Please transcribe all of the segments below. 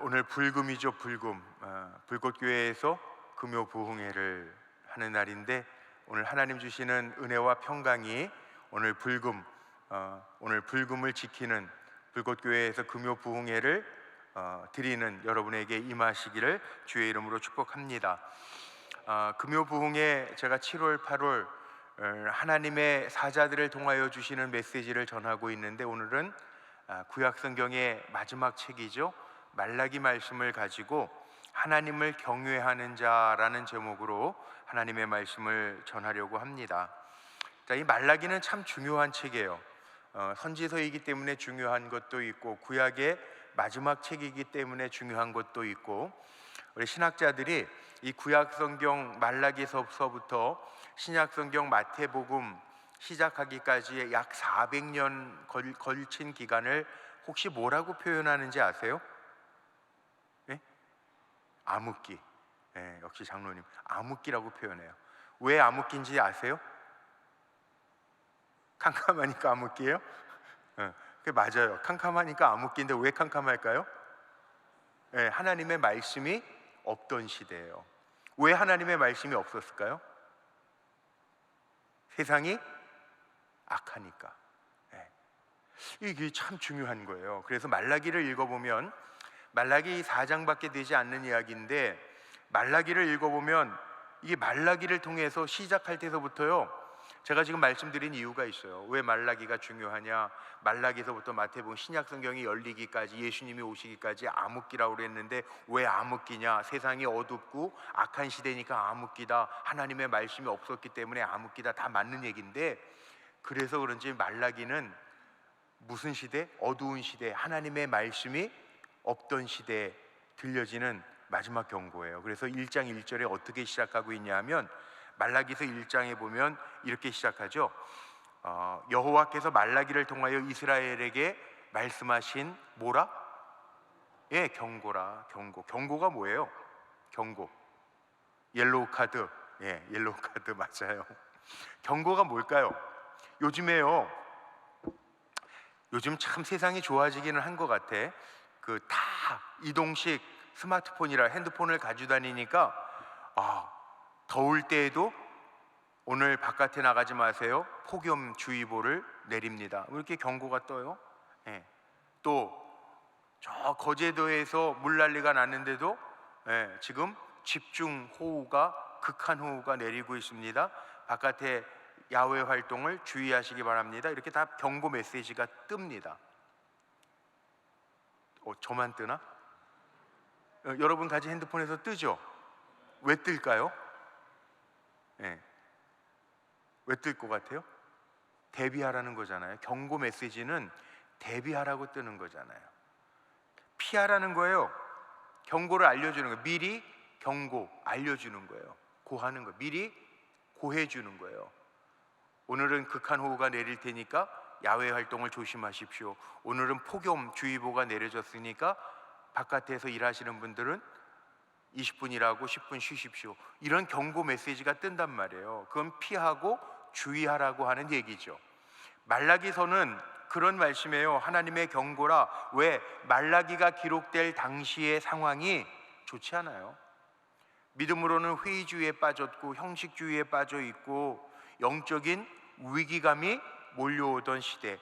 오늘 불금이죠. 불금. 불꽃교회에서 금요부흥회를 하는 날인데, 오늘 하나님 주시는 은혜와 평강이 오늘 불금을 지키는 불꽃교회에서 금요부흥회를 드리는 여러분에게 임하시기를 주의 이름으로 축복합니다. 금요부흥회, 제가 7월 8월 하나님의 사자들을 통하여 주시는 메시지를 전하고 있는데, 오늘은 구약성경의 마지막 책이죠. 말라기 말씀을 가지고 하나님을 경외하는 자라는 제목으로 하나님의 말씀을 전하려고 합니다. 이 말라기는 참 중요한 책이에요. 선지서이기 때문에 중요한 것도 있고, 구약의 마지막 책이기 때문에 중요한 것도 있고, 우리 신학자들이 이 구약성경 말라기서부터 신약성경 마태복음 시작하기까지 약 400년 걸친 기간을 혹시 뭐라고 표현하는지 아세요? 암흑기. 역시 장로님, 암흑기라고 표현해요. 왜 암흑기인지 아세요? 캄캄하니까 암흑기예요? 맞아요. 캄캄하니까 암흑기인데 왜 캄캄할까요? 하나님의 말씀이 없던 시대예요. 왜 하나님의 말씀이 없었을까요? 세상이 악하니까. 이게 참 중요한 거예요. 그래서 말라기를 읽어보면, 말라기 4장밖에 되지 않는 이야기인데, 말라기를 읽어보면 이게 말라기를 통해서 시작할 때서부터요, 제가 지금 말씀드린 이유가 있어요. 왜 말라기가 중요하냐? 말라기서부터 마태복음 신약성경이 열리기까지, 예수님이 오시기까지 암흑기라고 그랬는데, 왜 암흑기냐? 세상이 어둡고 악한 시대니까 암흑기다. 하나님의 말씀이 없었기 때문에 암흑기다. 다 맞는 얘기인데, 그래서 그런지 말라기는 무슨 시대? 어두운 시대, 하나님의 말씀이 없던 시대에 들려지는 마지막 경고예요. 그래서 1장 1절에 어떻게 시작하고 있냐면, 말라기서 1장에 보면 이렇게 시작하죠. 여호와께서 말라기를 통하여 이스라엘에게 말씀하신 뭐라? 경고라. 경고가 뭐예요? 경고. 옐로우 카드. 옐로우 카드 맞아요. 경고가 뭘까요? 요즘 참 세상이 좋아지기는 한 것 같아. 다 이동식 스마트폰이라 핸드폰을 가지고 다니니까 더울 때에도 오늘 바깥에 나가지 마세요, 폭염주의보를 내립니다. 왜 이렇게 경고가 떠요? 또 저 거제도에서 물난리가 났는데도 지금 집중호우가, 극한호우가 내리고 있습니다. 바깥에 야외 활동을 주의하시기 바랍니다. 이렇게 다 경고 메시지가 뜹니다. 저만 뜨나? 여러분 가진 핸드폰에서 뜨죠? 왜 뜰까요? 왜 뜰 것 같아요? 대비하라는 거잖아요. 경고 메시지는 대비하라고 뜨는 거잖아요. 피하라는 거예요. 경고를 알려주는 거예요. 미리 경고 알려주는 거예요. 고하는 거예요. 미리 고해주는 거예요. 오늘은 극한호우가 내릴 테니까 야외 활동을 조심하십시오. 오늘은 폭염주의보가 내려졌으니까 바깥에서 일하시는 분들은 20분 일하고 10분 쉬십시오. 이런 경고 메시지가 뜬단 말이에요. 그건 피하고 주의하라고 하는 얘기죠. 말라기서는 그런 말씀이에요. 하나님의 경고라. 왜? 말라기가 기록될 당시의 상황이 좋지 않아요. 믿음으로는 회의주의에 빠졌고 형식주의에 빠져 있고 영적인 위기감이 몰려오던 시대,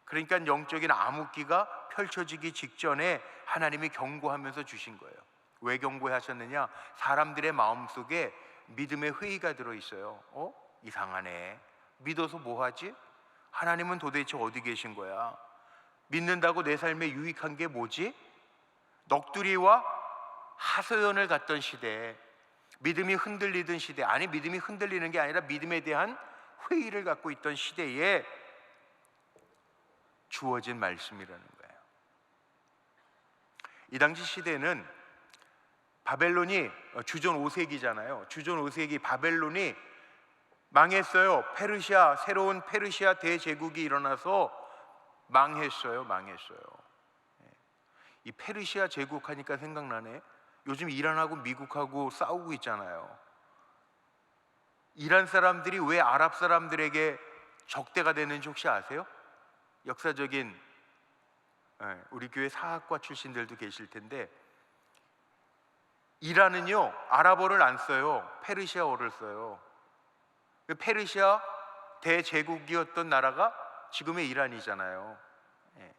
그러니까 영적인 암흑기가 펼쳐지기 직전에 하나님이 경고하면서 주신 거예요. 왜 경고하셨느냐? 사람들의 마음속에 믿음의 회의가 들어있어요. 이상하네. 믿어서 뭐하지? 하나님은 도대체 어디 계신 거야? 믿는다고 내 삶에 유익한 게 뭐지? 넋두리와 하소연을 갖던 시대, 믿음이 흔들리던 시대, 아니 믿음이 흔들리는 게 아니라 믿음에 대한 회의를 갖고 있던 시대에 주어진 말씀이라는 거예요. 이 당시 시대는 바벨론이 주전 5세기잖아요. 주전 5세기 바벨론이 망했어요. 새로운 페르시아 대제국이 일어나서 망했어요. 이 페르시아 제국 하니까 생각나네. 요즘 이란하고 미국하고 싸우고 있잖아요. 이란 사람들이 왜 아랍 사람들에게 적대가 되는지 혹시 아세요? 역사적인 우리 교회 사학과 출신들도 계실 텐데, 이란은요 아랍어를 안 써요. 페르시아어를 써요. 페르시아 대제국이었던 나라가 지금의 이란이잖아요. 예.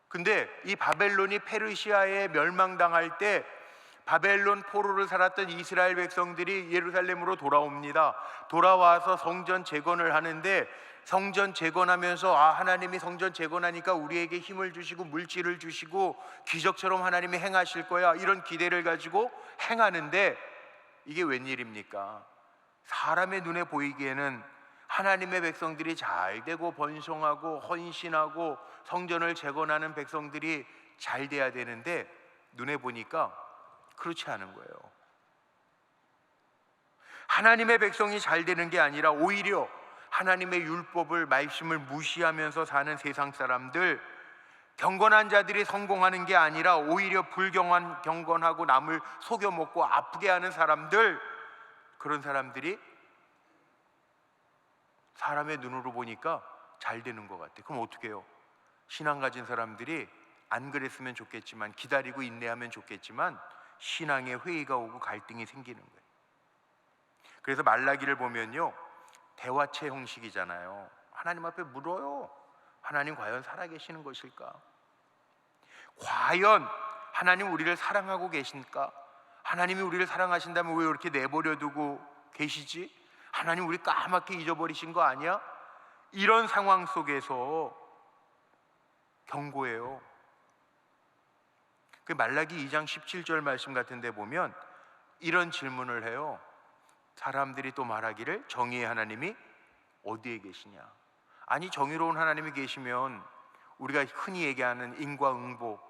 근데 이 바벨론이 페르시아에 멸망당할 때 바벨론 포로를 살았던 이스라엘 백성들이 예루살렘으로 돌아옵니다. 돌아와서 성전 재건을 하는데, 성전 재건하면서 하나님이 성전 재건하니까 우리에게 힘을 주시고 물질을 주시고 기적처럼 하나님이 행하실 거야, 이런 기대를 가지고 행하는데, 이게 웬일입니까? 사람의 눈에 보이기에는 하나님의 백성들이 잘 되고 번성하고 헌신하고 성전을 재건하는 백성들이 잘 돼야 되는데, 눈에 보니까 그렇지 않은 거예요. 하나님의 백성이 잘 되는 게 아니라 오히려 하나님의 율법을, 말씀을 무시하면서 사는 세상 사람들, 경건한 자들이 성공하는 게 아니라 오히려 경건하고 남을 속여 먹고 아프게 하는 사람들, 그런 사람들이 사람의 눈으로 보니까 잘 되는 것 같아요. 그럼 어떻게 해요? 신앙 가진 사람들이 안 그랬으면 좋겠지만, 기다리고 인내하면 좋겠지만, 신앙에 회의가 오고 갈등이 생기는 거예요. 그래서 말라기를 보면요, 대화체 형식이잖아요. 하나님 앞에 물어요. 하나님 과연 살아계시는 것일까? 과연 하나님 우리를 사랑하고 계신가? 하나님이 우리를 사랑하신다면 왜 이렇게 내버려 두고 계시지? 하나님 우리 까맣게 잊어버리신 거 아니야? 이런 상황 속에서 경고해요. 그 말라기 2장 17절 말씀 같은 데 보면 이런 질문을 해요. 사람들이 또 말하기를, 정의의 하나님이 어디에 계시냐? 아니, 정의로운 하나님이 계시면 우리가 흔히 얘기하는 인과응보,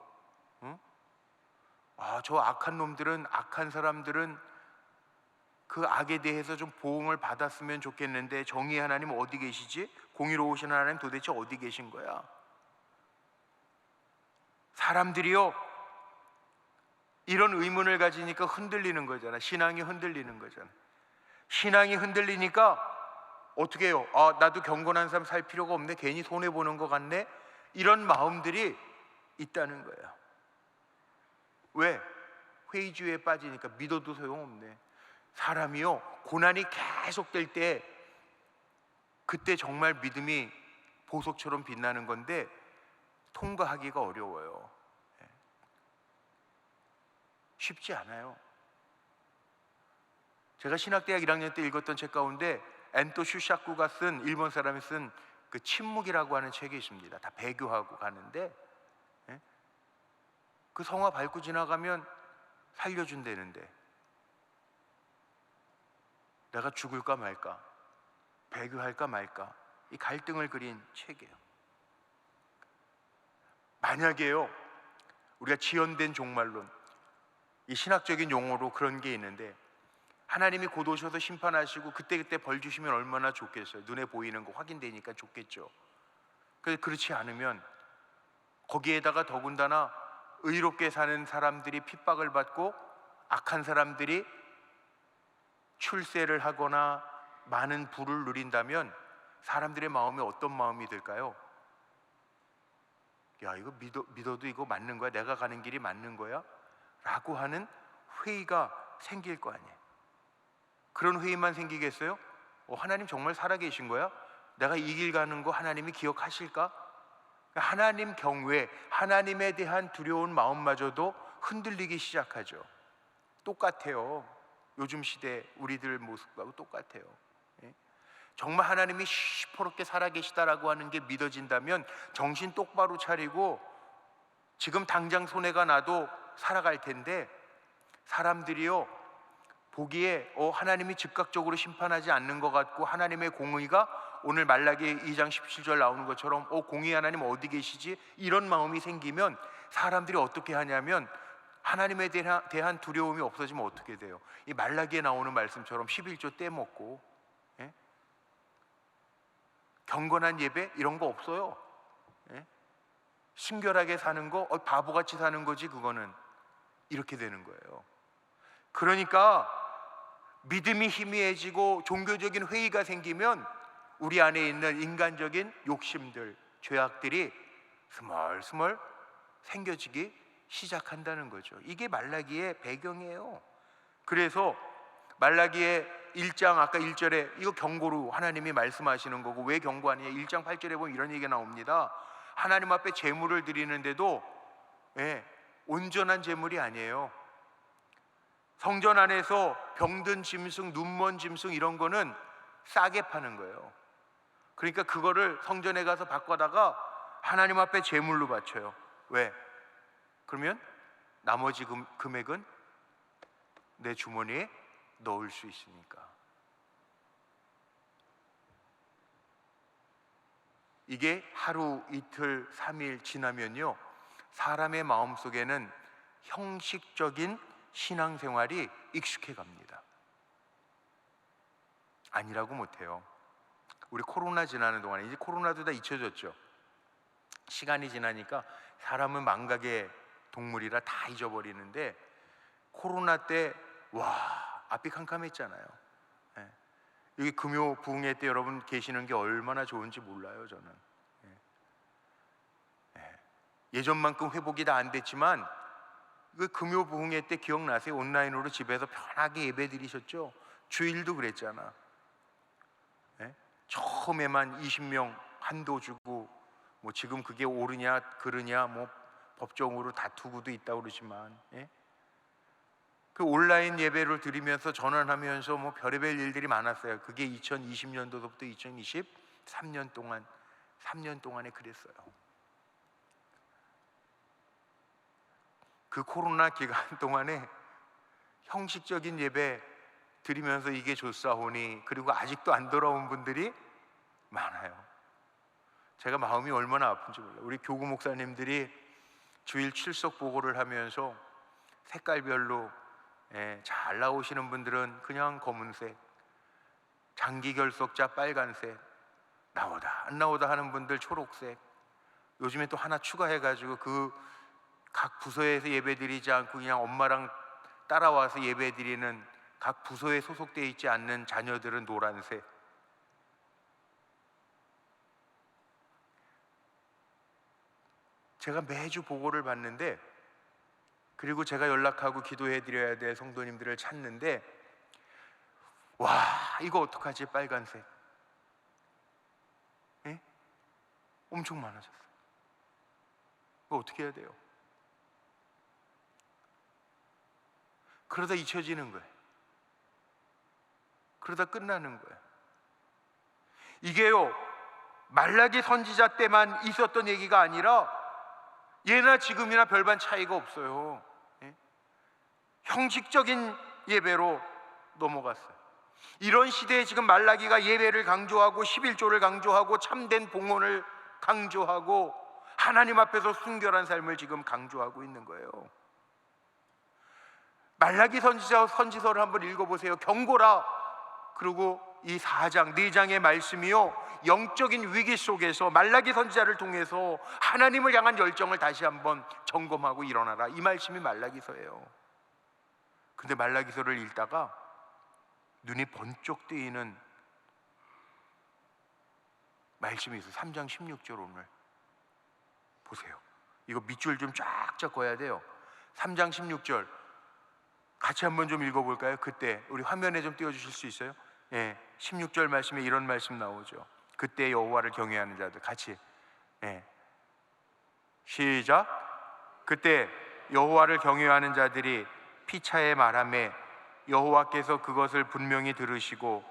저 악한 놈들은, 악한 사람들은 그 악에 대해서 좀 보응을 받았으면 좋겠는데, 정의의 하나님 어디 계시지? 공의로우신 하나님 도대체 어디 계신 거야? 사람들이요 이런 의문을 가지니까 흔들리는 거잖아. 신앙이 흔들리는 거잖아. 신앙이 흔들리니까 어떻게 해요? 나도 경건한 삶 살 필요가 없네, 괜히 손해보는 것 같네, 이런 마음들이 있다는 거예요. 왜? 회의주의에 빠지니까. 믿어도 소용없네. 사람이요 고난이 계속될 때, 그때 정말 믿음이 보석처럼 빛나는 건데 통과하기가 어려워요. 쉽지 않아요. 제가 신학대학 1학년 때 읽었던 책 가운데 엔토 슈샤쿠가 쓴, 일본 사람이 쓴 그 침묵이라고 하는 책이 있습니다. 다 배교하고 가는데, 그 성화 밟고 지나가면 살려준다는데 내가 죽을까 말까, 배교할까 말까, 이 갈등을 그린 책이에요. 만약에요 우리가 지연된 종말론, 이 신학적인 용어로 그런 게 있는데, 하나님이 곧 오셔서 심판하시고 그때그때 벌 주시면 얼마나 좋겠어요. 눈에 보이는 거 확인되니까 좋겠죠. 그렇지 않으면, 거기에다가 더군다나 의롭게 사는 사람들이 핍박을 받고 악한 사람들이 출세를 하거나 많은 부를 누린다면 사람들의 마음이 어떤 마음이 들까요? 야, 이거 믿어도 이거 맞는 거야? 내가 가는 길이 맞는 거야? 라고 하는 회의가 생길 거 아니에요. 그런 회의만 생기겠어요? 하나님 정말 살아계신 거야? 내가 이 길 가는 거 하나님이 기억하실까? 하나님 경외, 하나님에 대한 두려운 마음마저도 흔들리기 시작하죠. 똑같아요. 요즘 시대 우리들 모습하고 똑같아요. 정말 하나님이 시퍼렇게 살아계시다라고 하는 게 믿어진다면 정신 똑바로 차리고 지금 당장 손해가 나도 살아갈 텐데, 사람들이요 보기에 하나님이 즉각적으로 심판하지 않는 것 같고, 하나님의 공의가 오늘 말라기 2장 17절 나오는 것처럼 공의 하나님 어디 계시지? 이런 마음이 생기면 사람들이 어떻게 하냐면, 하나님에 대한 두려움이 없어지면 어떻게 돼요? 이 말라기에 나오는 말씀처럼 11조 떼먹고, 경건한 예배 이런 거 없어요. 순결하게 사는 거 바보같이 사는 거지 그거는. 이렇게 되는 거예요. 그러니까 믿음이 희미해지고 종교적인 회의가 생기면 우리 안에 있는 인간적인 욕심들, 죄악들이 스멀스멀 생겨지기 시작한다는 거죠. 이게 말라기의 배경이에요. 그래서 말라기의 1장 아까 1절에 이거 경고로 하나님이 말씀하시는 거고, 왜 경고하느냐, 1장 8절에 보면 이런 얘기가 나옵니다. 하나님 앞에 제물을 드리는데도 온전한 제물이 아니에요. 성전 안에서 병든 짐승, 눈먼 짐승 이런 거는 싸게 파는 거예요. 그러니까 그거를 성전에 가서 바꿔다가 하나님 앞에 제물로 바쳐요. 왜? 그러면 나머지 금액은 내 주머니에 넣을 수 있으니까. 이게 하루, 이틀, 3일 지나면요, 사람의 마음속에는 형식적인 신앙생활이 익숙해 갑니다. 아니라고 못해요. 우리 코로나 지나는 동안에, 이제 코로나도 다 잊혀졌죠. 시간이 지나니까 사람은 망각의 동물이라 다 잊어버리는데, 코로나 때 앞이 캄캄했잖아요. 여기 금요 부흥회 때 여러분 계시는 게 얼마나 좋은지 몰라요. 저는 예전만큼 회복이 다 안 됐지만 그 금요 부흥회 때 기억나세요? 온라인으로 집에서 편하게 예배 드리셨죠? 주일도 그랬잖아. 처음에만 20명 한도 주고, 뭐 지금 그게 옳으냐 그르냐 뭐 법적으로 다투고도 있다고 그러지만, 그 온라인 예배를 드리면서 전환하면서 뭐 별의별 일들이 많았어요. 그게 2020년도부터 2023년 동안 3년 동안에 그랬어요. 그 코로나 기간 동안에 형식적인 예배 드리면서 이게 좋사오니, 그리고 아직도 안 돌아온 분들이 많아요. 제가 마음이 얼마나 아픈지 몰라요. 우리 교구 목사님들이 주일 출석 보고를 하면서 색깔별로 잘 나오시는 분들은 그냥 검은색, 장기 결석자 빨간색, 나오다 안 나오다 하는 분들 초록색, 요즘에 또 하나 추가해가지고 그 각 부서에서 예배드리지 않고 그냥 엄마랑 따라와서 예배드리는 각 부서에 소속되어 있지 않는 자녀들은 노란색. 제가 매주 보고를 받는데, 그리고 제가 연락하고 기도해 드려야 될 성도님들을 찾는데, 이거 어떡하지? 빨간색 엄청 많아졌어요. 이거 어떻게 해야 돼요? 그러다 잊혀지는 거예요. 그러다 끝나는 거예요. 이게요, 말라기 선지자 때만 있었던 얘기가 아니라 예나 지금이나 별반 차이가 없어요. 형식적인 예배로 넘어갔어요. 이런 시대에 지금 말라기가 예배를 강조하고 11조를 강조하고 참된 봉헌을 강조하고 하나님 앞에서 순결한 삶을 지금 강조하고 있는 거예요. 말라기 선지서를 한번 읽어보세요. 경고라. 그리고 이 4장, 4장의 말씀이요, 영적인 위기 속에서 말라기 선지자를 통해서 하나님을 향한 열정을 다시 한번 점검하고 일어나라, 이 말씀이 말라기서예요. 근데 말라기서를 읽다가 눈이 번쩍 뜨이는 말씀이 있어요. 3장 16절 오늘 보세요. 이거 밑줄 좀 쫙쫙 그어야 돼요. 3장 16절 같이 한번 좀 읽어볼까요? 그때 우리 화면에 좀 띄워주실 수 있어요? 16절 말씀에 이런 말씀 나오죠. 그때 여호와를 경외하는 자들, 같이 시작. 그때 여호와를 경외하는 자들이 피차에 말하매 여호와께서 그것을 분명히 들으시고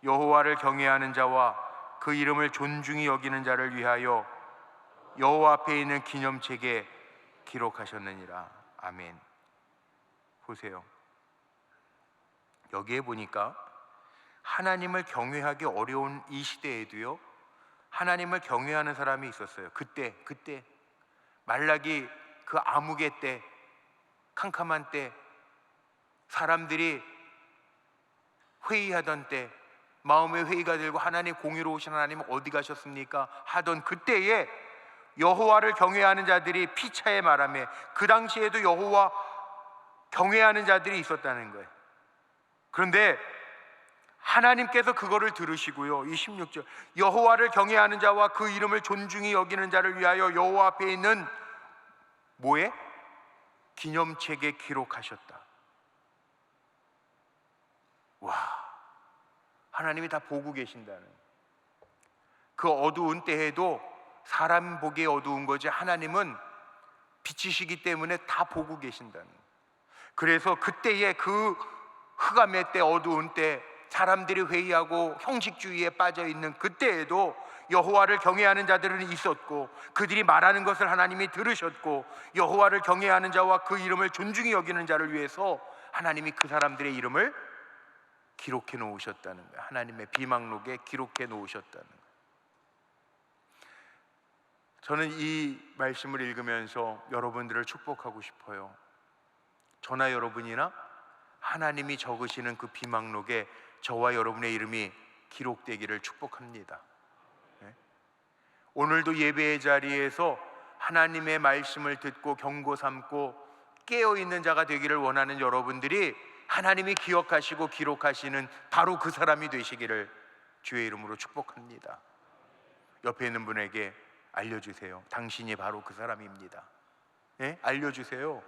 여호와를 경외하는 자와 그 이름을 존중히 여기는 자를 위하여 여호와 앞에 있는 기념책에 기록하셨느니라. 아멘. 보세요. 여기에 보니까 하나님을 경외하기 어려운 이 시대에도요, 하나님을 경외하는 사람이 있었어요. 그때 말라기 그 암흑의 때, 캄캄한 때, 사람들이 회의하던 때, 마음의 회의가 들고 하나님, 공의로우신 하나님 어디 가셨습니까? 하던 그때에 여호와를 경외하는 자들이 피차에 말하며, 그 당시에도 여호와 경외하는 자들이 있었다는 거예요. 그런데 하나님께서 그거를 들으시고요. 이 16절, 여호와를 경외하는 자와 그 이름을 존중히 여기는 자를 위하여 여호와 앞에 있는 뭐에? 기념책에 기록하셨다. 와, 하나님이 다 보고 계신다는, 그 어두운 때에도 사람 보기에 어두운 거지 하나님은 빛이시기 때문에 다 보고 계신다는. 그래서 그때의 그 흑암의 때, 어두운 때, 사람들이 회의하고 형식주의에 빠져 있는 그때에도 여호와를 경외하는 자들은 있었고, 그들이 말하는 것을 하나님이 들으셨고, 여호와를 경외하는 자와 그 이름을 존중히 여기는 자를 위해서 하나님이 그 사람들의 이름을 기록해 놓으셨다는 거예요. 하나님의 비망록에 기록해 놓으셨다는 거예요. 저는 이 말씀을 읽으면서 여러분들을 축복하고 싶어요. 저나 여러분이나 하나님이 적으시는 그 비망록에 저와 여러분의 이름이 기록되기를 축복합니다. 네? 오늘도 예배의 자리에서 하나님의 말씀을 듣고 경고 삼고 깨어있는 자가 되기를 원하는 여러분들이 하나님이 기억하시고 기록하시는 바로 그 사람이 되시기를 주의 이름으로 축복합니다. 옆에 있는 분에게 알려주세요. 당신이 바로 그 사람입니다. 예? 알려주세요.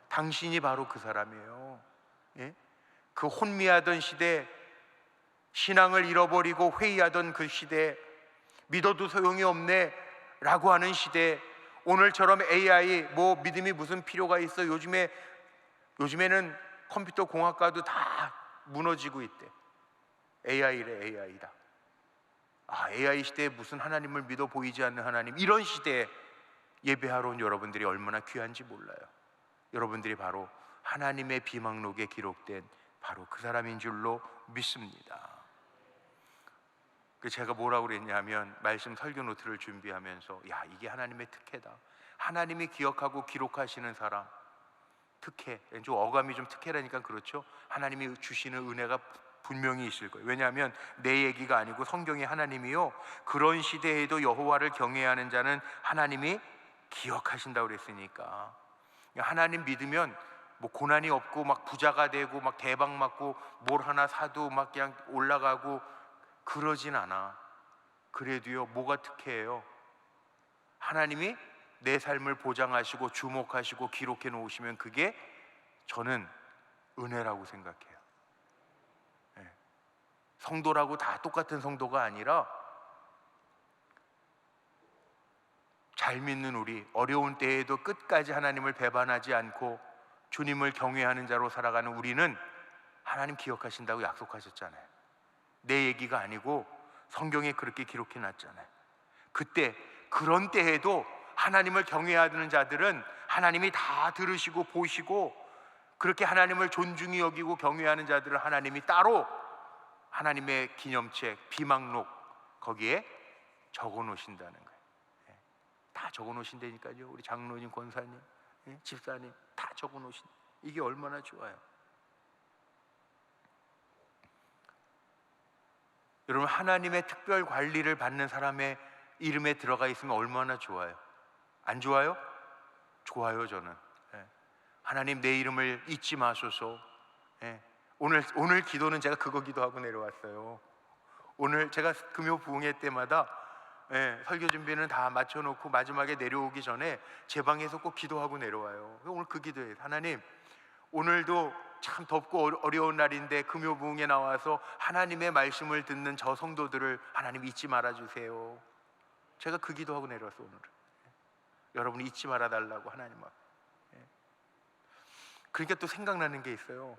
당신이 바로 그 사람이에요. 예? 그 혼미하던 시대, 신앙을 잃어버리고 회의하던 그 시대, 믿어도 소용이 없네 라고 하는 시대, 오늘처럼 AI 뭐 믿음이 무슨 필요가 있어, 요즘에는 컴퓨터 공학과도 다 무너지고 있대. AI래, AI다. 아, AI 시대에 무슨 하나님을 믿어 보이지 않는 하나님, 이런 시대에 예배하러 온 여러분들이 얼마나 귀한지 몰라요. 여러분들이 바로 하나님의 비망록에 기록된 바로 그 사람인 줄로 믿습니다. 제가 뭐라고 그랬냐면, 말씀 설교 노트를 준비하면서 야, 이게 하나님의 특혜다. 하나님이 기억하고 기록하시는 사람, 특혜. 좀 어감이 좀 특혜라니까 그렇죠. 하나님이 주시는 은혜가 분명히 있을 거예요. 왜냐하면 내 얘기가 아니고 성경의 하나님이요, 그런 시대에도 여호와를 경외하는 자는 하나님이 기억하신다고 그랬으니까, 하나님 믿으면 뭐 고난이 없고 막 부자가 되고 막 대박 맞고 뭘 하나 사도 막 그냥 올라가고 그러진 않아. 그래도요, 뭐가 특혜예요? 하나님이 내 삶을 보장하시고 주목하시고 기록해 놓으시면 그게 저는 은혜라고 생각해요. 네. 성도라고 다 똑같은 성도가 아니라 잘 믿는 우리, 어려운 때에도 끝까지 하나님을 배반하지 않고 주님을 경외하는 자로 살아가는 우리는 하나님 기억하신다고 약속하셨잖아요. 내 얘기가 아니고 성경에 그렇게 기록해 놨잖아요. 그때, 그런 때에도 하나님을 경외하는 자들은 하나님이 다 들으시고 보시고, 그렇게 하나님을 존중히 여기고 경외하는 자들은 하나님이 따로 하나님의 기념책, 비망록 거기에 적어 놓으신다는 거예요. 다 적어 놓으신다니까요. 우리 장로님, 권사님, 집사님 다 적어 놓으신, 이게 얼마나 좋아요. 여러분, 하나님의 특별 관리를 받는 사람의 이름에 들어가 있으면 얼마나 좋아요. 안 좋아요? 좋아요. 저는 하나님 내 이름을 잊지 마소서. 오늘 기도는 제가 그거 기도하고 내려왔어요. 오늘 제가 금요 부흥회 때마다 설교 준비는 다 맞춰놓고 마지막에 내려오기 전에 제 방에서 꼭 기도하고 내려와요. 오늘 그 기도예요. 하나님, 오늘도 참 덥고 어려운 날인데 금요 부흥에 나와서 하나님의 말씀을 듣는 저 성도들을 하나님 잊지 말아주세요. 제가 그 기도하고 내려왔어. 오늘은 여러분이 잊지 말아달라고 하나님 앞에. 그러니까 또 생각나는 게 있어요.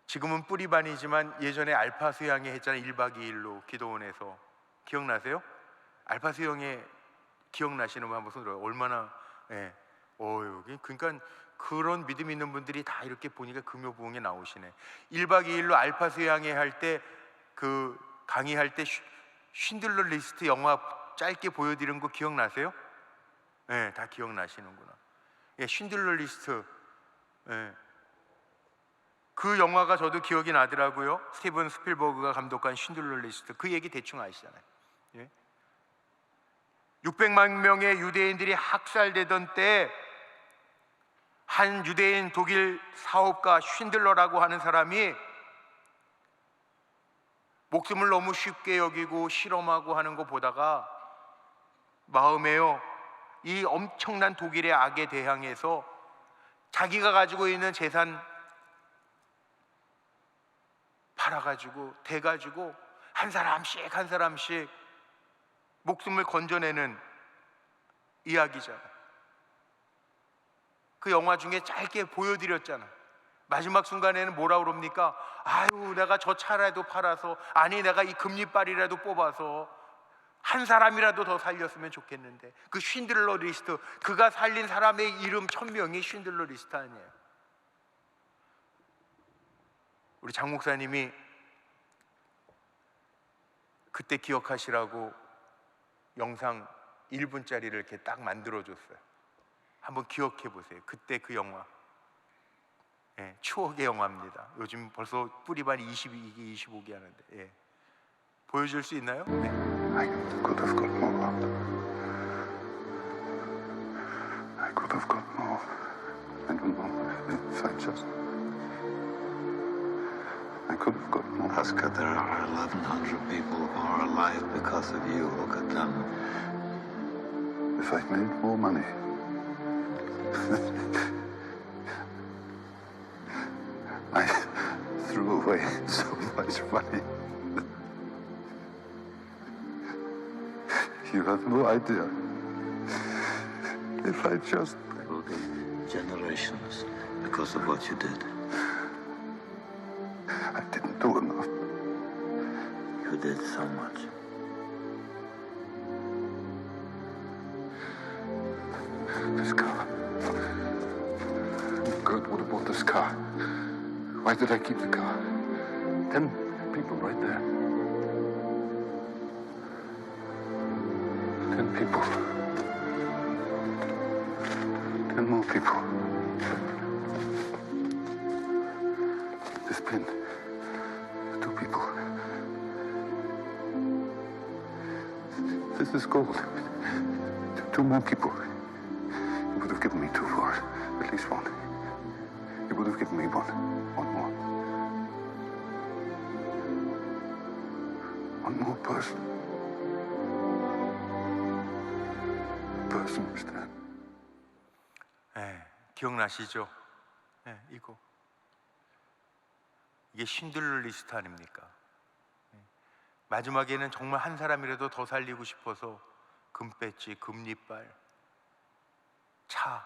지금은 뿌리반이지만 예전에 알파 수양회 했잖아요. 1박 2일로 기도원에서. 기억나세요? 알파 수양회 기억나시는 분 한번 손 들어요. 얼마나 그러니까 그런 믿음 있는 분들이 다 이렇게 보니까 금요 부흥에 나오시네. 1박 2일로 알파 수양회 할 때, 그 강의할 때 쉰들러 리스트 영화 짧게 보여드린 거 기억나세요? 네, 다 기억나시는구나. 쉰들러 리스트. 그 영화가 저도 기억이 나더라고요. 스티븐 스필버그가 감독한 쉰들러 리스트. 그 얘기 대충 아시잖아요. 600만 명의 유대인들이 학살되던 때 한 유대인 독일 사업가 쉰들러라고 하는 사람이 목숨을 너무 쉽게 여기고 실험하고 하는 거 보다가 마음에요, 이 엄청난 독일의 악에 대항해서 자기가 가지고 있는 재산 팔아가지고 대가지고 한 사람씩 한 사람씩 목숨을 건져내는 이야기잖아. 그 영화 중에 짧게 보여드렸잖아. 마지막 순간에는 뭐라 그럽니까? 아유, 내가 저 차라도 팔아서, 아니 내가 이 금리빨이라도 뽑아서 한 사람이라도 더 살렸으면 좋겠는데, 그 쉰들러 리스트, 그가 살린 사람의 이름 1000명이 쉰들러 리스트 아니에요. 우리 장 목사님이 그때 기억하시라고 영상 1분짜리를 이렇게 딱 만들어줬어요. 한번 기억해 보세요. 그때 그 영화. 예, 추억의 영화입니다. 요즘 벌써 뿌리반 22기, 25기 하는데, 예. 보여줄 수 있나요? 네. I could have got more. I could have got more. I don't know if I just. I could have got more. Oscar, there are 1,100 people who are alive because of you. Look at them. If I'd made more money. I threw away so much money. You have no idea. If I just... There will be generations because of what you did. I didn't do enough. You did so much. This car. Kurt would have bought this car. Why did I keep the car? 10 people right there. 10 people. 10 more people. This pin. 2 people. This is gold. 2 more people. You would have given me 2 for it. At least 1. You would have given me 1. 1 more. 1 more person. Person was dead. 예, 기억나시죠? 예, 이거. 이게 쉰들러 리스트 아닙니까? 예. 마지막에는 정말 한 사람이라도 더 살리고 싶어서 금배지, 금리빨, 차,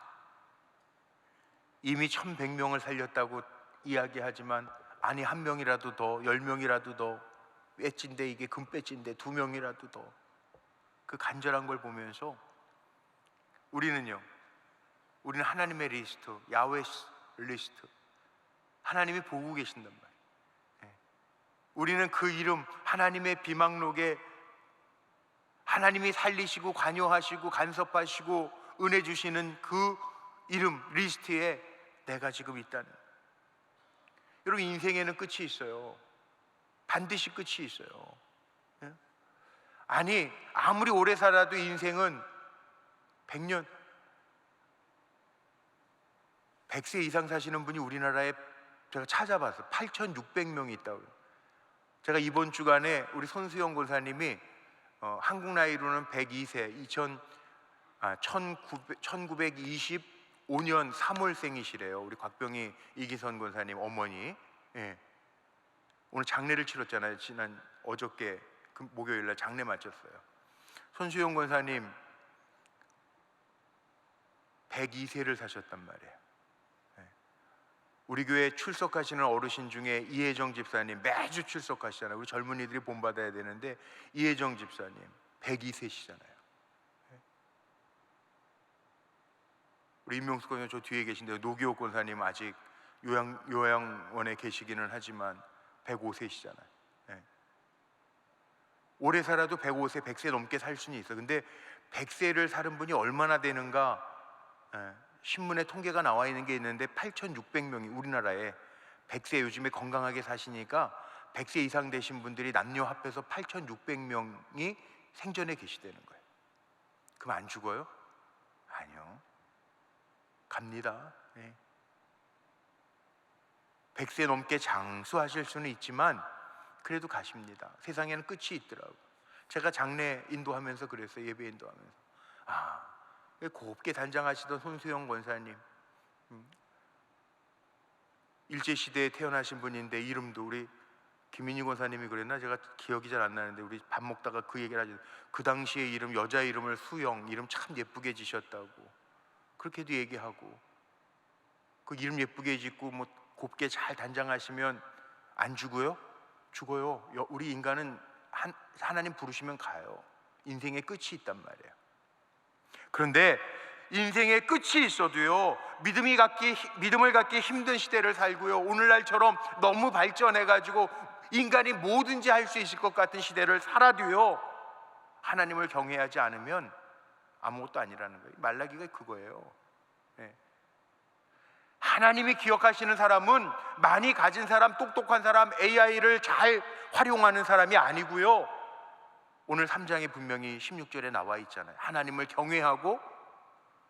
이미 1100명을 살렸다고 이야기하지만 아니 한 명이라도 더, 10명이라도 더, 배지인데 이게 금배지인데 2명이라도 더, 그 간절한 걸 보면서 우리는 하나님의 리스트, 야훼 리스트, 하나님이 보고 계신단 말이에요. 예. 우리는 그 이름, 하나님의 비망록에 하나님이 살리시고 관여하시고 간섭하시고 은혜 주시는 그 이름 리스트에 내가 지금 있다는. 여러분, 인생에는 끝이 있어요. 반드시 끝이 있어요. 예? 아니 아무리 오래 살아도 인생은 100년, 100세 이상 사시는 분이 우리나라에 제가 찾아봤어요. 8,600명이 있다고요. 제가 이번 주간에 우리 손수영 권사님이 한국 나이로는 102세, 1925년 3월생이시래요. 우리 곽병희 이기선 권사님 어머니. 예. 오늘 장례를 치렀잖아요. 지난 어저께 목요일날 장례 마쳤어요. 손수영 권사님 102세를 사셨단 말이에요. 예. 우리 교회 출석하시는 어르신 중에 이혜정 집사님 매주 출석하시잖아요. 우리 젊은이들이 본받아야 되는데 이혜정 집사님 102세시잖아요. 우리 임명숙 권사님 저 뒤에 계신데 노기호 권사님 아직 요양원에 계시기는 하지만 105세시잖아요. 예. 오래 살아도 105세, 100세 넘게 살 수는 있어. 근데 100세를 사는 분이 얼마나 되는가? 예. 신문에 통계가 나와 있는 게 있는데 8,600명이 우리나라에 100세 요즘에 건강하게 사시니까 100세 이상 되신 분들이 남녀 합해서 8,600명이 생전에 계시다는 거예요. 그럼 안 죽어요? 아니요. 갑니다. 예. 100세 넘게 장수하실 수는 있지만 그래도 가십니다. 세상에는 끝이 있더라고. 제가 장례 인도하면서 그랬어요. 예배 인도하면서. 곱게 단장하시던 손수영 권사님, 일제시대에 태어나신 분인데 이름도 우리 김민희 권사님이 그랬나? 제가 기억이 잘 안 나는데 우리 밥 먹다가 그 얘기를 하죠. 그 당시에 이름, 여자 이름을 수영, 이름 참 예쁘게 지셨다고 그렇게도 얘기하고, 그 이름 예쁘게 짓고 뭐 곱게 잘 단장하시면 안 죽어요? 죽어요. 우리 인간은 하나님 부르시면 가요. 인생의 끝이 있단 말이에요. 그런데 인생의 끝이 있어도요, 믿음을 갖기 힘든 시대를 살고요, 오늘날처럼 너무 발전해가지고 인간이 뭐든지 할 수 있을 것 같은 시대를 살아도요, 하나님을 경외하지 않으면 아무것도 아니라는 거예요. 말라기가 그거예요. 네. 하나님이 기억하시는 사람은 많이 가진 사람, 똑똑한 사람, AI를 잘 활용하는 사람이 아니고요, 오늘 3장에 분명히 16절에 나와 있잖아요. 하나님을 경외하고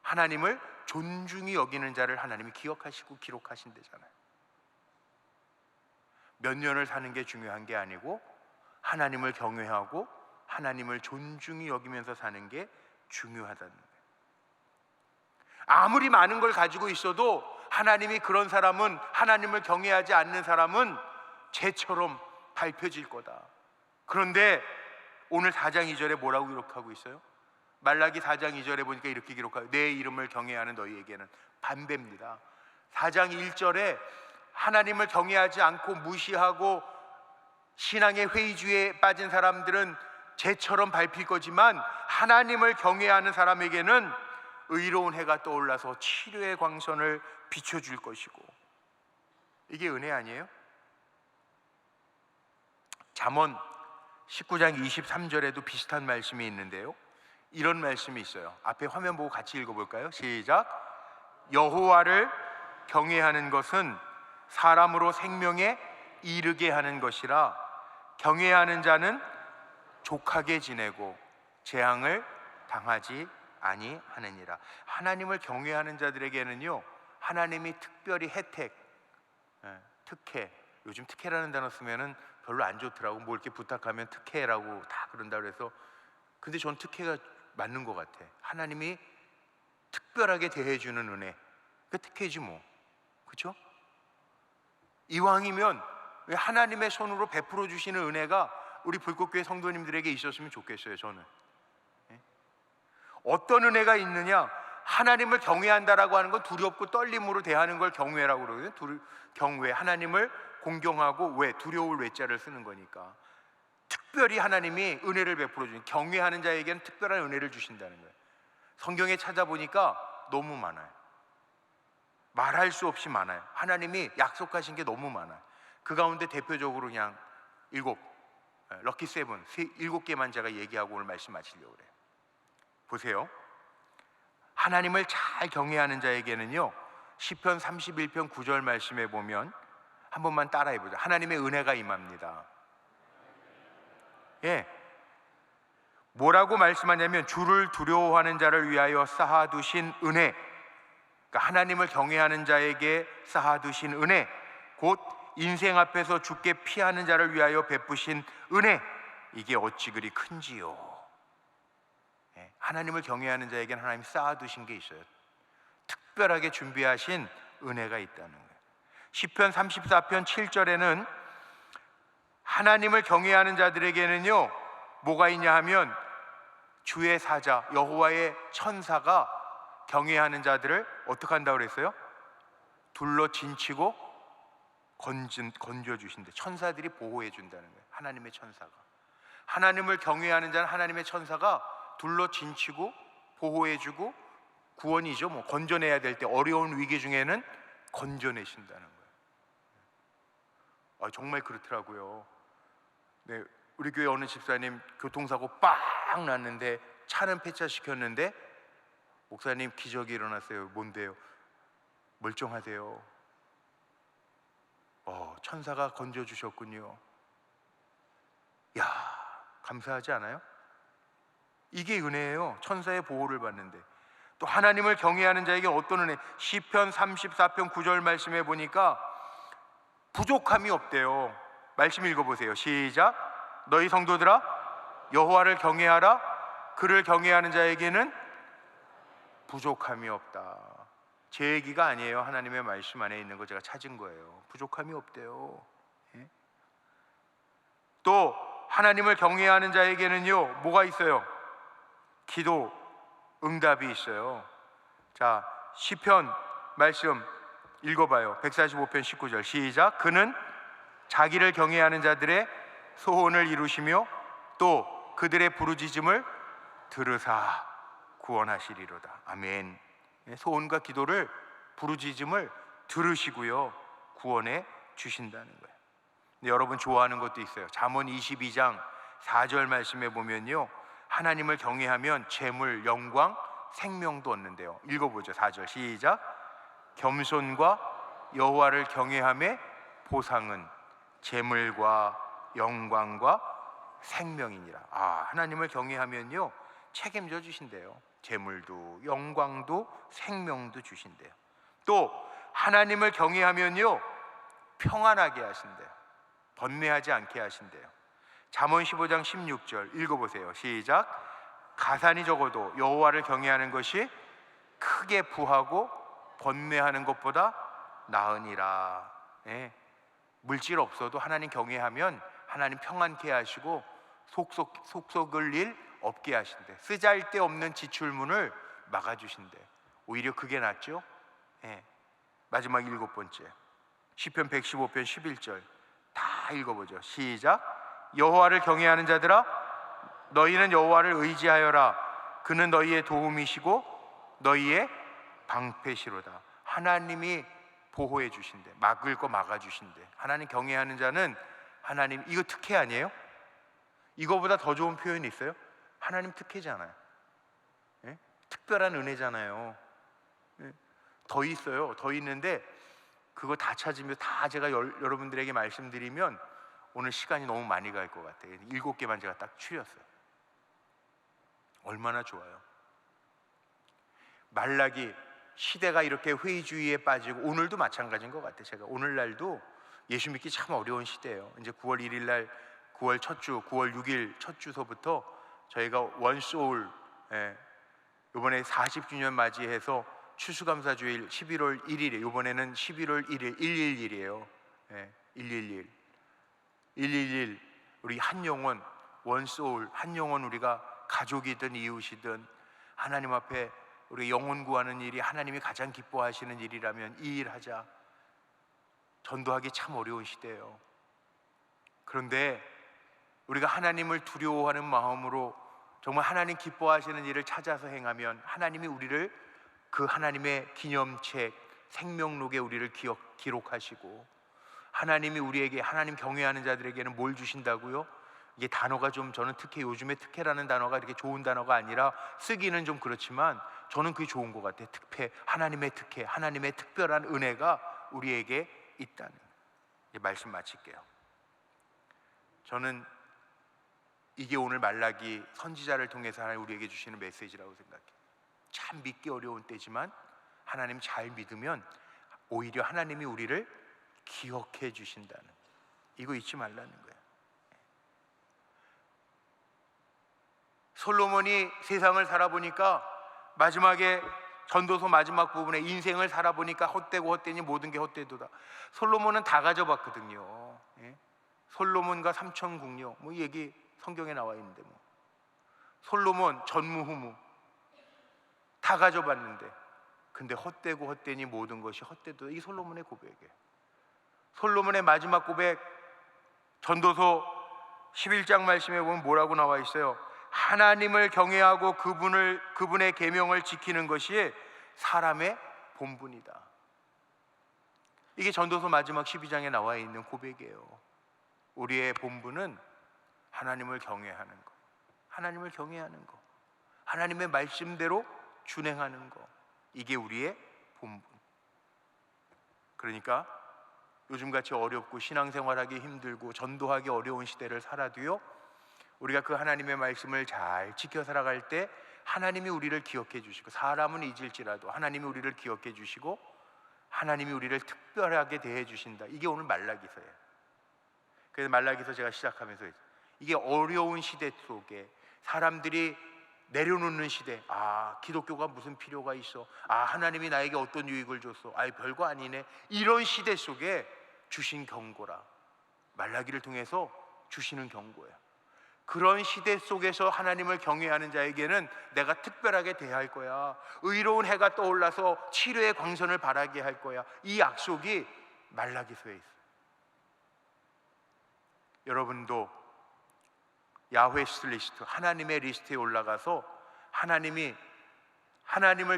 하나님을 존중히 여기는 자를 하나님이 기억하시고 기록하신대잖아요. 몇 년을 사는 게 중요한 게 아니고 하나님을 경외하고 하나님을 존중히 여기면서 사는 게 중요하다는 거예요. 아무리 많은 걸 가지고 있어도 하나님이 그런 사람은, 하나님을 경외하지 않는 사람은 재처럼 밟혀질 거다. 그런데 오늘 4장 2절에 뭐라고 기록하고 있어요? 말라기 4장 2절에 보니까 이렇게 기록하고, 내 이름을 경외하는 너희에게는 반배입니다. 4장 1절에 하나님을 경외하지 않고 무시하고 신앙의 회의주의에 빠진 사람들은 재처럼 밟힐 거지만, 하나님을 경외하는 사람에게는 의로운 해가 떠올라서 치료의 광선을 비춰줄 것이고, 이게 은혜 아니에요? 잠언 19장 23절에도 비슷한 말씀이 있는데요, 이런 말씀이 있어요. 앞에 화면 보고 같이 읽어볼까요? 시작. 여호와를 경외하는 것은 사람으로 생명에 이르게 하는 것이라, 경외하는 자는 족하게 지내고 재앙을 당하지 아니하느니라. 하나님을 경외하는 자들에게는요, 하나님이 특별히 혜택, 특혜, 요즘 특혜라는 단어 쓰면은 별로 안 좋더라고. 뭐 이렇게 부탁하면 특혜라고 다 그런다 그래서, 근데 전 특혜가 맞는 것 같아. 하나님이 특별하게 대해주는 은혜, 그 특혜지 뭐, 그렇죠? 이왕이면 왜 하나님의 손으로 베풀어 주시는 은혜가 우리 불꽃교회 성도님들에게 있었으면 좋겠어요. 저는 어떤 은혜가 있느냐, 하나님을 경외한다라고 하는 건 두렵고 떨림으로 대하는 걸 경외라고 그러거든요. 경외, 하나님을 공경하고, 왜? 두려울 외자를 쓰는 거니까. 특별히 하나님이 은혜를 베풀어 주는, 경외하는 자에게는 특별한 은혜를 주신다는 거예요. 성경에 찾아보니까 너무 많아요. 말할 수 없이 많아요. 하나님이 약속하신 게 너무 많아요. 그 가운데 대표적으로 그냥 7, 럭키 7개만 제가 얘기하고 오늘 말씀 마치려고 그래요. 보세요. 하나님을 잘 경외하는 자에게는요, 시편 31편 9절 말씀에 보면, 한 번만 따라해 보자. 하나님의 은혜가 임합니다. 예, 뭐라고 말씀하냐면, 주를 두려워하는 자를 위하여 쌓아두신 은혜, 그러니까 하나님을 경외하는 자에게 쌓아두신 은혜, 곧 인생 앞에서 죽게 피하는 자를 위하여 베푸신 은혜, 이게 어찌 그리 큰지요. 예, 하나님을 경외하는 자에게는 하나님이 쌓아두신 게 있어요. 특별하게 준비하신 은혜가 있다는 거예요. 시편 34편 7절에는 하나님을 경외하는 자들에게는요, 뭐가 있냐 하면, 주의 사자 여호와의 천사가 경외하는 자들을 어떻게 한다고 그랬어요? 둘러 진치고 건져 주신대. 천사들이 보호해 준다는 거예요. 하나님의 천사가, 하나님을 경외하는 자는 하나님의 천사가 둘러 진치고 보호해 주고, 구원이죠, 뭐 건져내야 될 때 어려운 위기 중에는 건져내신다는 거예요. 정말 그렇더라고요. 네, 우리 교회 어느 집사님 교통사고 빵 났는데 차는 폐차시켰는데, 목사님 기적이 일어났어요. 뭔데요? 멀쩡하대요. 천사가 건져주셨군요. 야, 감사하지 않아요? 이게 은혜예요. 천사의 보호를 받는데. 또 하나님을 경외하는 자에게 어떤 은혜? 시편 34편 9절 말씀에 보니까 부족함이 없대요. 말씀 읽어보세요. 시작. 너희 성도들아 여호와를 경외하라. 그를 경외하는 자에게는 부족함이 없다. 제 얘기가 아니에요. 하나님의 말씀 안에 있는 거 제가 찾은 거예요. 부족함이 없대요. 예? 또 하나님을 경외하는 자에게는요 뭐가 있어요? 기도 응답이 있어요. 자, 시편 말씀 읽어봐요. 145편 19절 시작. 그는 자기를 경외하는 자들의 소원을 이루시며 또 그들의 부르짖음을 들으사 구원하시리로다. 아멘. 소원과 기도를 부르짖음을 들으시고요 구원해 주신다는 거예요. 근데 여러분 좋아하는 것도 있어요. 잠언 22장 4절 말씀에 보면요 하나님을 경외하면 재물, 영광, 생명도 얻는데요. 읽어보죠. 4절 시작. 겸손과 여호와를 경외함의 보상은 재물과 영광과 생명이니라. 하나님을 경외하면요 책임져 주신대요. 재물도 영광도 생명도 주신대요. 또 하나님을 경외하면요 평안하게 하신대요. 번뇌하지 않게 하신대요. 잠언 15장 16절 읽어보세요. 시작. 가산이 적어도 여호와를 경외하는 것이 크게 부하고 번뇌하는 것보다 나으니라. 예. 물질 없어도 하나님 경외하면 하나님 평안케 하시고 속속을 일 없게 하신대. 쓰잘데없는 지출문을 막아주신대. 오히려 그게 낫죠. 예. 마지막 7번째 시편 115편 11절 다 읽어보죠. 시작. 여호와를 경외하는 자들아 너희는 여호와를 의지하여라. 그는 너희의 도움이시고 너희의 방패시로다. 하나님이 보호해 주신대. 막을 거 막아주신대. 하나님 경외하는 자는 하나님, 이거 특혜 아니에요? 이거보다 더 좋은 표현이 있어요? 하나님 특혜잖아요. 예? 특별한 은혜잖아요. 예? 더 있어요. 더 있는데 그거 다 찾으면 다 제가 여러분들에게 말씀드리면 오늘 시간이 너무 많이 갈 것 같아요. 7개만 제가 딱 추렸어요. 얼마나 좋아요. 말라기 시대가 이렇게 회의주의에 빠지고 오늘도 마찬가지인 것 같아요. 제가 오늘날도 예수 믿기 참 어려운 시대예요. 이제 9월 1일 날 9월 첫 주, 9월 6일 첫 주서부터 저희가 원소울 이번에 40주년 맞이해서 추수감사주일 11월 1일에 이번에는 11월 1일 111이에요. 111 우리 한 영혼 원소울 한 영혼 우리가 가족이든 이웃이든 하나님 앞에 우리 영혼 구하는 일이 하나님이 가장 기뻐하시는 일이라면 이 일 하자. 전도하기 참 어려운 시대예요. 그런데 우리가 하나님을 두려워하는 마음으로 정말 하나님 기뻐하시는 일을 찾아서 행하면 하나님이 우리를 그 하나님의 기념책 생명록에 우리를 기록하시고 하나님이 우리에게 하나님 경외하는 자들에게는 뭘 주신다고요? 이게 단어가 좀 저는 특히 요즘에 특혜라는 단어가 이렇게 좋은 단어가 아니라 쓰기는 좀 그렇지만 저는 그게 좋은 것 같아요. 특혜, 하나님의 특혜, 하나님의 특별한 은혜가 우리에게 있다는. 이제 말씀 마칠게요. 저는 이게 오늘 말라기 선지자를 통해서 하나님 우리에게 주시는 메시지라고 생각해요. 참 믿기 어려운 때지만 하나님 잘 믿으면 오히려 하나님이 우리를 기억해 주신다는, 이거 잊지 말라는 거예요. 솔로몬이 세상을 살아보니까 마지막에 전도서 마지막 부분에 인생을 살아보니까 헛되고 헛되니 모든 게 헛되도다. 솔로몬은 다 가져봤거든요. 솔로몬과 삼천궁녀 뭐 얘기 성경에 나와 있는데 뭐 솔로몬 전무후무 다 가져봤는데 근데 헛되고 헛되니 모든 것이 헛되도다. 이 솔로몬의 고백이에요. 솔로몬의 마지막 고백 전도서 11장 말씀에 보면 뭐라고 나와 있어요? 하나님을 경외하고 그분의 계명을 지키는 것이 사람의 본분이다. 이게 전도서 마지막 12장에 나와 있는 고백이에요. 우리의 본분은 하나님을 경외하는 것, 하나님을 경외하는 것, 하나님의 말씀대로 준행하는 것, 이게 우리의 본분. 그러니까 요즘같이 어렵고 신앙생활하기 힘들고 전도하기 어려운 시대를 살아도요, 우리가 그 하나님의 말씀을 잘 지켜 살아갈 때 하나님이 우리를 기억해 주시고, 사람은 잊을지라도 하나님이 우리를 기억해 주시고 하나님이 우리를 특별하게 대해 주신다. 이게 오늘 말라기서예요. 그래서 말라기서 제가 시작하면서 이게 어려운 시대 속에 사람들이 내려놓는 시대, 기독교가 무슨 필요가 있어, 하나님이 나에게 어떤 유익을 줬어, 별거 아니네, 이런 시대 속에 주신 경고라. 말라기를 통해서 주시는 경고예요. 그런 시대 속에서 하나님을 경외하는 자에게는 내가 특별하게 대할 거야. 의로운 해가 떠올라서 치료의 광선을 바라게 할 거야. 이 약속이 말라기서에 있어요. 여러분도 야훼스 리스트, 하나님의 리스트에 올라가서 하나님을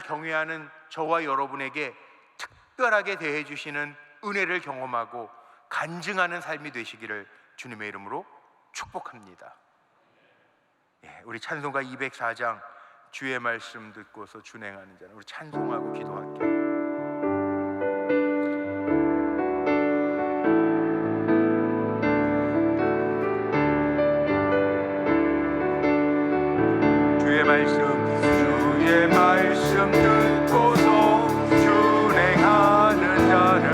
경외하는 저와 여러분에게 특별하게 대해 주시는 은혜를 경험하고 간증하는 삶이 되시기를 주님의 이름으로 축복합니다. 우리 찬송가 204장 주의 말씀 듣고서 준행하는 자는 우리 찬송하고 기도할게요. 주의 말씀 듣고서 준행하는 자는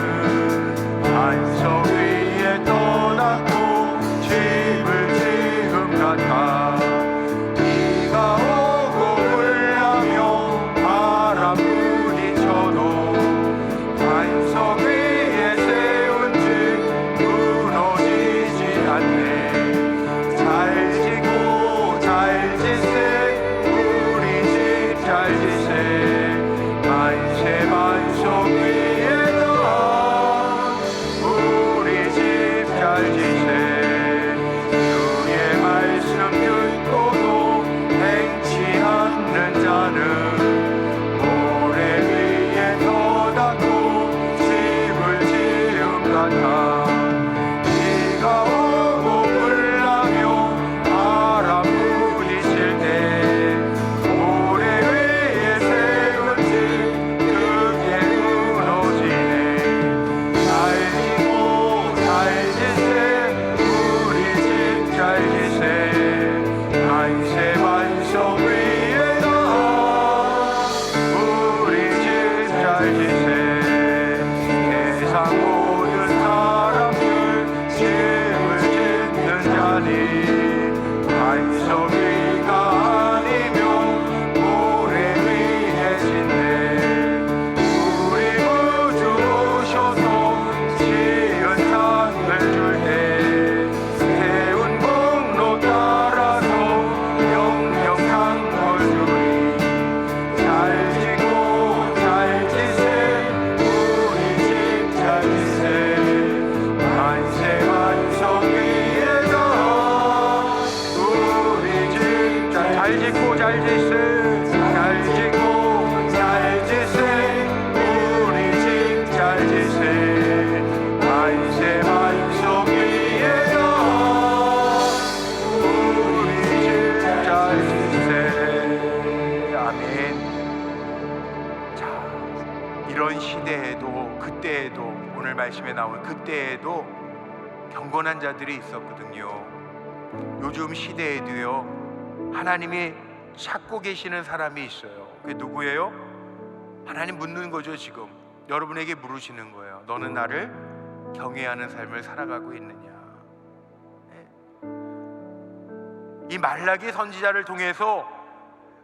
반석 위에 떠났고 집을 지은 같아. 비가 오고 불나며 바람 부딪혀도 반석 위에 세운 집 무너지지 않네. 잘 지고 잘 지세 우리 집 잘 지세. 만세 반석 위에다 우리 집 잘 지세. 주의 말씀 듣고도 행치 않는 자는 모래 위에 떠닫고 집을 지은 같아. 비가 오고 불나며 바람 부딪힐 때 모래 위에 세운 집 크게 무너지네. 잘 지고 잘 지세 우리 집 잘 지세. 만세 반석 위에다 우리 집 잘 지세. 세상 모든 사람들 집을 짓는 자니 반석 위가 아니면 모래 위에 짓네. 우리 구주 오셔서 지은 땅을 줄 때 세운 공로 따라서 영영한 걸 주리. 잘 지고 잘 지세 우리 집 잘 지세. 만세 반석 위에다 우리 집 잘 짓고 잘 지세. 잘 지고 잘 지세 우리 집 잘 지세. 만세 반석 위에다 우리 집 잘 지세. 아멘. 자, 이런 시대에도 그때에도 오늘 말씀에 나온 그때에도 경건한 자들이 있었거든요. 요즘 시대에도요 하나님이 찾고 계시는 사람이 있어요. 그게 누구예요? 하나님 묻는 거죠. 지금 여러분에게 물으시는 거예요. 너는 나를 경외하는 삶을 살아가고 있느냐? 이 말라기 선지자를 통해서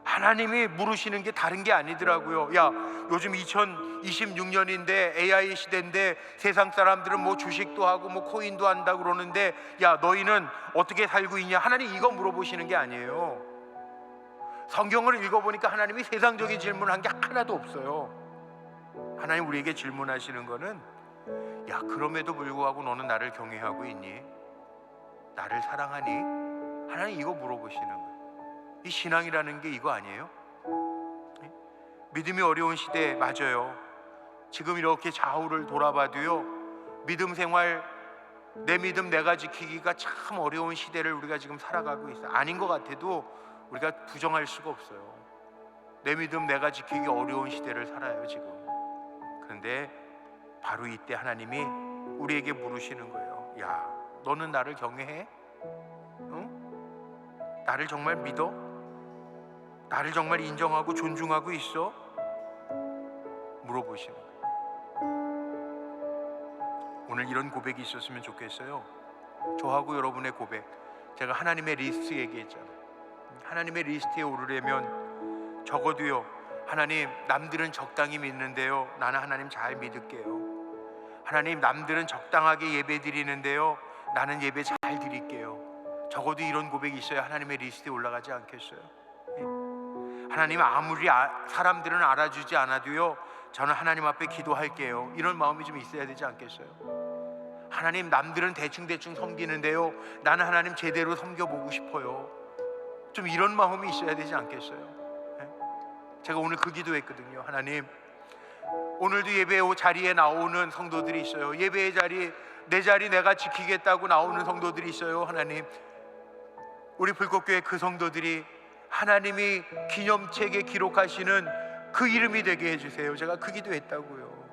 하나님이 물으시는 게 다른 게 아니더라고요. 야, 요즘 2026년인데 AI 시대인데 세상 사람들은 뭐 주식도 하고 뭐 코인도 한다 그러는데 야, 너희는 어떻게 살고 있냐? 하나님 이거 물어보시는 게 아니에요. 성경을 읽어보니까 하나님이 세상적인 질문한 게 하나도 없어요. 하나님 우리에게 질문하시는 거는 야, 그럼에도 불구하고 너는 나를 경외하고 있니? 나를 사랑하니? 하나님 이거 물어보시는 거예요. 이 신앙이라는 게 이거 아니에요? 믿음이 어려운 시대 맞아요. 지금 이렇게 좌우를 돌아봐도요 믿음 생활, 내 믿음 내가 지키기가 참 어려운 시대를 우리가 지금 살아가고 있어요. 아닌 것 같아도 우리가 부정할 수가 없어요. 내 믿음 내가 지키기 어려운 시대를 살아요 지금. 그런데 바로 이때 하나님이 우리에게 물으시는 거예요. 야, 너는 나를 경외해? 응? 나를 정말 믿어? 나를 정말 인정하고 존중하고 있어? 물어보시는 거예요. 오늘 이런 고백이 있었으면 좋겠어요. 저하고 여러분의 고백, 제가 하나님의 리스트 얘기했잖아요. 하나님의 리스트에 오르려면 적어도요, 하나님, 남들은 적당히 믿는데요, 나는 하나님 잘 믿을게요. 하나님, 남들은 적당하게 예배 드리는데요, 나는 예배 잘 드릴게요. 적어도 이런 고백이 있어야 하나님의 리스트에 올라가지 않겠어요? 하나님, 아무리 사람들은 알아주지 않아도요, 저는 하나님 앞에 기도할게요. 이런 마음이 좀 있어야 되지 않겠어요? 하나님, 남들은 대충대충 섬기는데요, 나는 하나님 제대로 섬겨보고 싶어요. 좀 이런 마음이 있어야 되지 않겠어요? 제가 오늘 그 기도했거든요. 하나님, 오늘도 예배 자리에 나오는 성도들이 있어요. 예배의 자리, 내 자리 내가 지키겠다고 나오는 성도들이 있어요. 하나님, 우리 불꽃교회 그 성도들이 하나님이 기념책에 기록하시는 그 이름이 되게 해주세요. 제가 그 기도했다고요.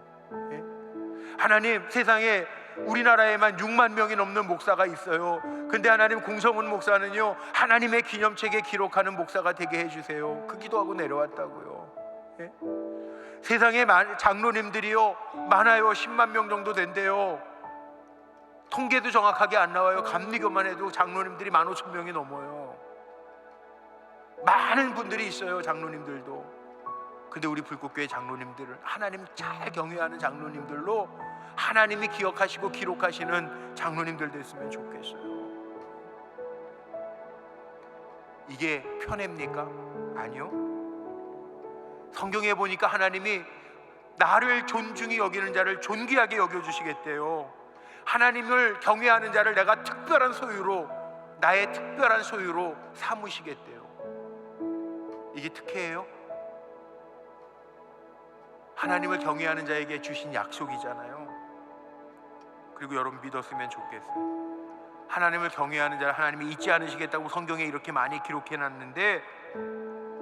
하나님, 세상에 우리나라에만 6만 명이 넘는 목사가 있어요. 근데 하나님, 공성훈 목사는요, 하나님의 기념책에 기록하는 목사가 되게 해주세요. 그 기도하고 내려왔다고요. 세상에 장로님들이요 많아요. 10만 명 정도 된대요. 통계도 정확하게 안 나와요. 감리교만 해도 장로님들이 15,000명이 넘어요. 많은 분들이 있어요, 장로님들도. 근데 우리 불꽃교회 장로님들은 하나님 잘 경외하는 장로님들로 하나님이 기억하시고 기록하시는 장로님들 됐으면 좋겠어요. 이게 편합니까? 아니요. 성경에 보니까 하나님이 나를 존중히 여기는 자를 존귀하게 여겨주시겠대요. 하나님을 경외하는 자를 내가 특별한 소유로, 나의 특별한 소유로 삼으시겠대요. 이게 특혜예요? 하나님을 경외하는 자에게 주신 약속이잖아요. 그리고 여러분 믿었으면 좋겠어요. 하나님을 경외하는 자를 하나님이 잊지 않으시겠다고 성경에 이렇게 많이 기록해놨는데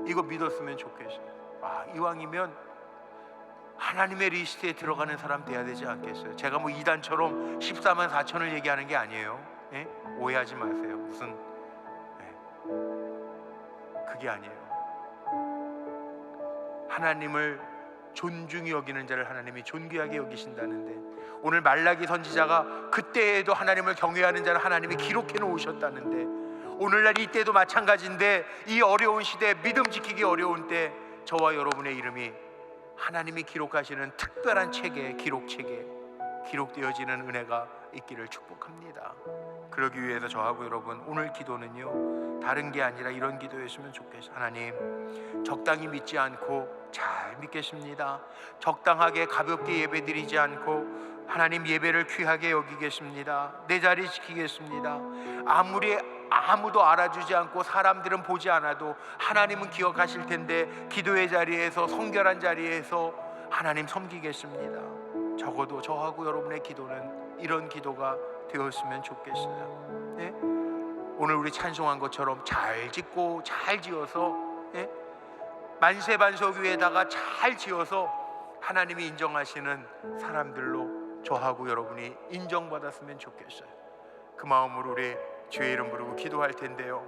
이거 믿었으면 좋겠어요. 이왕이면 하나님의 리스트에 들어가는 사람 돼야 되지 않겠어요? 제가 뭐 이단처럼 14만 4천을 얘기하는 게 아니에요. 오해하지 마세요. 무슨 그게 아니에요. 하나님을 존중히 여기는 자를 하나님이 존귀하게 여기신다는데, 오늘 말라기 선지자가 그때에도 하나님을 경외하는 자를 하나님이 기록해 놓으셨다는데, 오늘날 이때도 마찬가지인데, 이 어려운 시대, 믿음 지키기 어려운 때 저와 여러분의 이름이 하나님이 기록하시는 특별한 책에, 기록책에 기록되어지는 은혜가 있기를 축복합니다. 그러기 위해서 저하고 여러분 오늘 기도는요, 다른 게 아니라 이런 기도였으면 좋겠어요. 하나님, 적당히 믿지 않고 잘 믿겠습니다. 적당하게 가볍게 예배드리지 않고 하나님 예배를 귀하게 여기겠습니다. 내 자리 지키겠습니다. 아무리 아무도 알아주지 않고 사람들은 보지 않아도 하나님은 기억하실 텐데 기도의 자리에서, 성결한 자리에서 하나님 섬기겠습니다. 적어도 저하고 여러분의 기도는 이런 기도가 되었으면 좋겠어요. 오늘 우리 찬송한 것처럼 잘 짓고 잘 지어서, 만세반석 위에다가 잘 지어서 하나님이 인정하시는 사람들로 저하고 여러분이 인정받았으면 좋겠어요. 그 마음으로 우리 주의 이름 부르고 기도할 텐데요,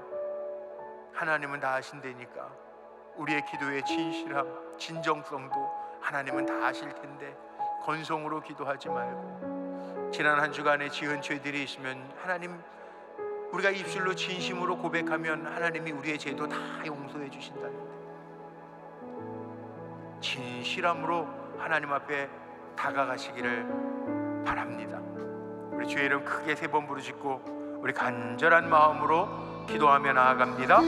하나님은 다 아신다니까 우리의 기도의 진실함, 진정성도 하나님은 다 아실 텐데 건성으로 기도하지 말고, 지난 한 주간에 지은 죄들이 있으면 하나님, 우리가 입술로 진심으로 고백하면 하나님이 우리의 죄도 다 용서해 주신다는데, 진실함으로 하나님 앞에 다가가시기를 바랍니다. 우리 주의 이름 크게 3번 부르짖고 우리 간절한 마음으로 기도하며 나아갑니다.